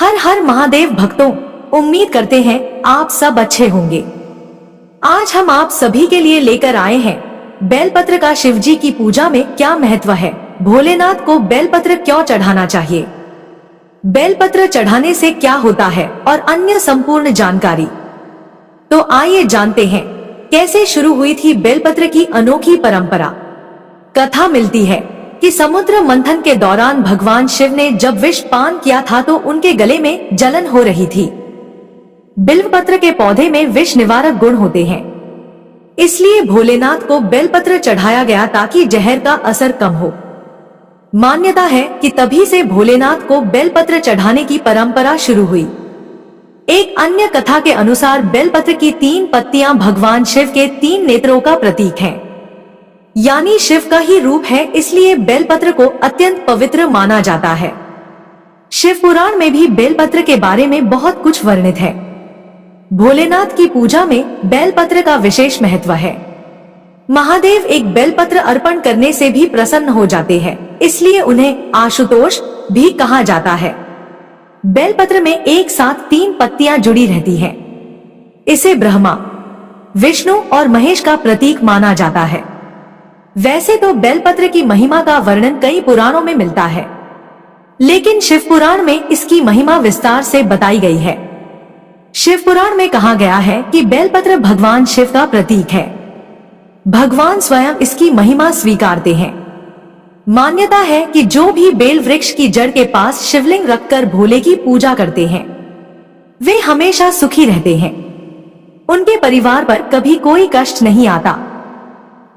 हर हर महादेव भक्तों, उम्मीद करते हैं आप सब अच्छे होंगे। आज हम आप सभी के लिए लेकर आए हैं बेलपत्र का शिवजी की पूजा में क्या महत्व है, भोलेनाथ को बेलपत्र क्यों चढ़ाना चाहिए, बेलपत्र चढ़ाने से क्या होता है और अन्य संपूर्ण जानकारी। तो आइए जानते हैं कैसे शुरू हुई थी बेलपत्र की अनोखी परंपरा। कथा मिलती है कि समुद्र मंथन के दौरान भगवान शिव ने जब विष पान किया था तो उनके गले में जलन हो रही थी। बिल्वपत्र के पौधे में विष निवारक गुण होते हैं, इसलिए भोलेनाथ को बेलपत्र चढ़ाया गया ताकि जहर का असर कम हो। मान्यता है कि तभी से भोलेनाथ को बेलपत्र चढ़ाने की परंपरा शुरू हुई। एक अन्य कथा के अनुसार बेलपत्र की 3 पत्तियां भगवान शिव के 3 नेत्रों का प्रतीक हैं, यानी शिव का ही रूप है, इसलिए बेलपत्र को अत्यंत पवित्र माना जाता है। शिव पुराण में भी बेलपत्र के बारे में बहुत कुछ वर्णित है। भोलेनाथ की पूजा में बेलपत्र का विशेष महत्व है। महादेव एक बेलपत्र अर्पण करने से भी प्रसन्न हो जाते हैं, इसलिए उन्हें आशुतोष भी कहा जाता है। बेलपत्र में एक साथ 3 पत्तियां जुड़ी रहती हैं। इसे ब्रह्मा, विष्णु और महेश का प्रतीक माना जाता है। वैसे तो बेलपत्र की महिमा का वर्णन कई पुराणों में मिलता है, लेकिन शिव पुराण में इसकी महिमा विस्तार से बताई गई है। शिव पुराण में कहा गया है कि बेलपत्र भगवान शिव का प्रतीक है। भगवान स्वयं इसकी महिमा स्वीकारते हैं। मान्यता है कि जो भी बेल वृक्ष की जड़ के पास शिवलिंग रखकर भोले की पूजा करते हैं, वे हमेशा सुखी रहते हैं। उनके परिवार पर कभी कोई कष्ट नहीं आता।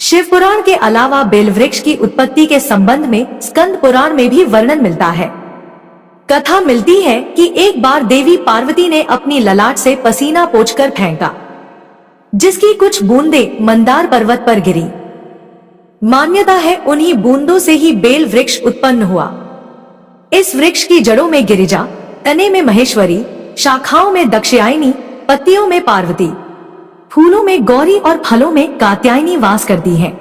शिव पुराण के अलावा बेल वृक्ष की उत्पत्ति के संबंध में स्कंद पुराण में भी वर्णन मिलता है। कथा मिलती है कि एक बार देवी पार्वती ने अपनी ललाट से पसीना पोंछकर फेंका, जिसकी कुछ बूंदें मंदार पर्वत पर गिरी। मान्यता है उन्हीं बूंदों से ही बेल वृक्ष उत्पन्न हुआ। इस वृक्ष की जड़ों में गिरिजा, तने में महेश्वरी, शाखाओं में दक्षयायनी, पत्तियों में पार्वती, फूलों में गौरी और फलों में कात्यायनी वास करती हैं।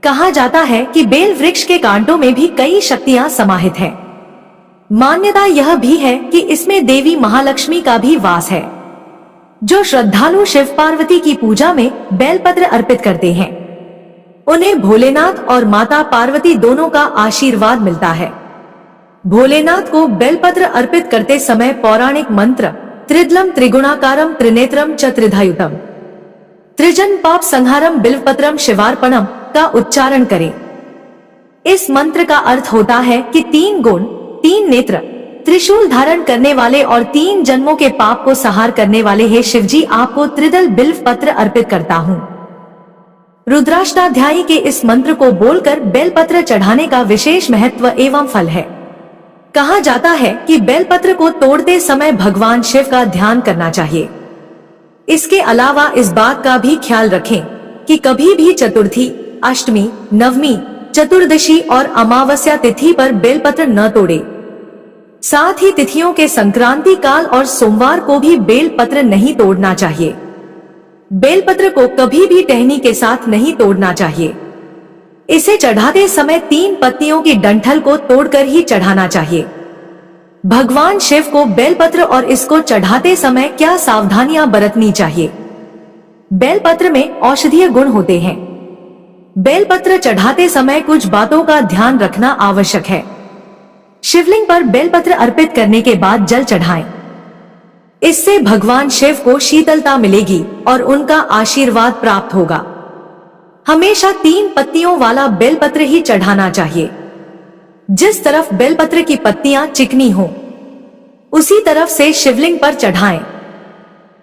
कहा जाता है कि बेल वृक्ष के कांटों में भी कई शक्तियां समाहित हैं। मान्यता यह भी है कि इसमें देवी महालक्ष्मी का भी वास है, जो श्रद्धालु शिव पार्वती की पूजा में बेलपत्र अर्पित करते हैं, उन्हें भोलेनाथ और माता पार्वती दोनों का आशीर्वाद मिलता है। भोलेनाथ को बेलपत्र अर्पित करते समय पौराणिक मंत्र त्रिदलम त्रिगुणाकारम त्रिनेत्रम च त्रिधायुतम त्रिजन पाप संहारम बिल्वपत्रम शिवार्पणम का उच्चारण करें। इस मंत्र का अर्थ होता है कि 3 गुण, 3 नेत्र, त्रिशूल धारण करने वाले और 3 जन्मों के पाप को संहार करने वाले हे शिवजी, आपको त्रिदल बिल्वपत्र अर्पित करता हूँ। रुद्राष्टाध्यायी के इस मंत्र को बोलकर बेलपत्र चढ़ाने का विशेष महत्व एवं फल है। कहा जाता है कि बेलपत्र को तोड़ते समय भगवान शिव का ध्यान करना चाहिए। इसके अलावा इस बात का भी ख्याल रखें कि कभी भी चतुर्थी, अष्टमी, नवमी, चतुर्दशी और अमावस्या तिथि पर बेलपत्र न तोड़े। साथ ही तिथियों के संक्रांति काल और सोमवार को भी बेलपत्र नहीं तोड़ना चाहिए। बेलपत्र को कभी भी टहनी के साथ नहीं तोड़ना चाहिए। इसे चढ़ाते समय 3 पत्तियों की डंठल को तोड़कर ही चढ़ाना चाहिए। भगवान शिव को बेलपत्र और इसको चढ़ाते समय क्या सावधानियां बरतनी चाहिए। बेलपत्र में औषधीय गुण होते हैं। बेलपत्र चढ़ाते समय कुछ बातों का ध्यान रखना आवश्यक है। शिवलिंग पर बेलपत्र अर्पित करने के बाद जल चढ़ाएं। इससे भगवान शिव को शीतलता मिलेगी और उनका आशीर्वाद प्राप्त होगा। हमेशा 3 पत्तियों वाला बेलपत्र ही चढ़ाना चाहिए। जिस तरफ बेलपत्र की पत्तियां चिकनी हो, उसी तरफ से शिवलिंग पर चढ़ाएं।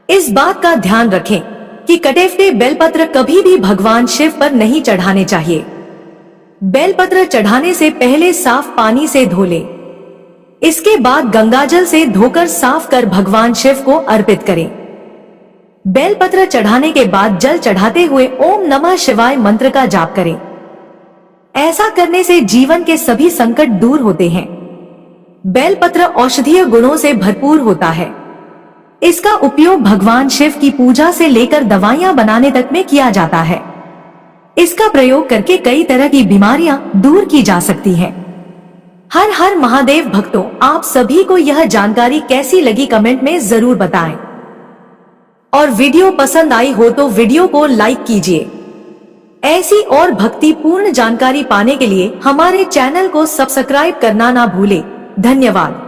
इस बात का ध्यान रखें कि कटे हुए बेलपत्र कभी भी भगवान शिव पर नहीं चढ़ाने चाहिए। बेलपत्र चढ़ाने से पहले साफ पानी से धो लें। इसके बाद गंगाजल से धोकर साफ कर भगवान शिव को अर्पित करें। बेलपत्र चढ़ाने के बाद जल चढ़ाते हुए ओम नमः शिवाय मंत्र का जाप करें। ऐसा करने से जीवन के सभी संकट दूर होते हैं। बेलपत्र औषधीय गुणों से भरपूर होता है। इसका उपयोग भगवान शिव की पूजा से लेकर दवाइयां बनाने तक में किया जाता है। इसका प्रयोग करके कई तरह की बीमारियां दूर की जा सकती हैं। हर हर महादेव भक्तों, आप सभी को यह जानकारी कैसी लगी कमेंट में जरूर बताएं। और वीडियो पसंद आई हो तो वीडियो को लाइक कीजिए। ऐसी और भक्ति पूर्ण जानकारी पाने के लिए हमारे चैनल को सब्सक्राइब करना ना भूले। धन्यवाद।